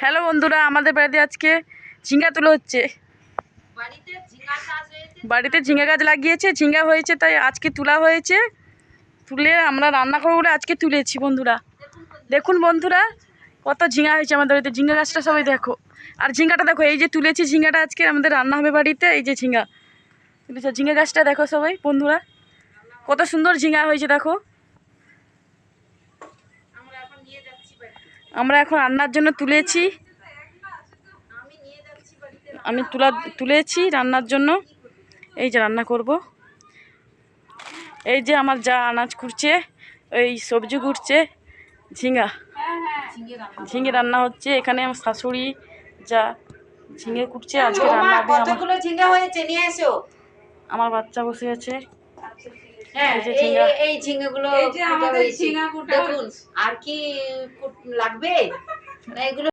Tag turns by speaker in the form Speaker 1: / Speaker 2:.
Speaker 1: Hello বন্ধুরা, আমাদের বাড়িতে আজকে ঝিঙ্গা তুলো হচ্ছে। বাড়িতে ঝিঙ্গা গাছ লাগিয়েছে, ঝিঙ্গা হয়েছে, তাই আজকে তোলা হয়েছে। তুলে আমরা রান্না করবো বলে আজকে তুলেছি বন্ধুরা। দেখুন বন্ধুরা, কত ঝিঙ্গা হয়েছে আমাদের বাড়িতে। ঝিঙ্গা গাছটা সবাই দেখো। আর ঝিঙ্গাটা দেখো, এই যে তুলেছি ঝিঙ্গাটা, আজকে আমাদের রান্না হবে বাড়িতে। এই যে ঝিঙ্গা তুলেছে, ঝিঙ্গা গাছটা দেখো সবাই বন্ধুরা, কত সুন্দর ঝিঙ্গা হয়েছে দেখো। আমরা এখন রান্নার জন্য তুলেছি, আমি তুলেছি রান্নার জন্য। এই যে রান্না করব। এই যে আমার যা আনাজ কুটছে, এই সবজি কুটছে, ঝিঙে রান্না হচ্ছে। এখানে আমার শাশুড়ি যা ঝিঙে কুটছে, আজকে রান্না হবে।
Speaker 2: কতগুলো ঝিঙ্গা হয়েছে, নিয়ে এসো।
Speaker 1: আমার বাচ্চা বসে আছে।
Speaker 2: হ্যাঁ, এই ঝিঙ্গাগুলো দেখুন। আর কি লাগবে? এগুলো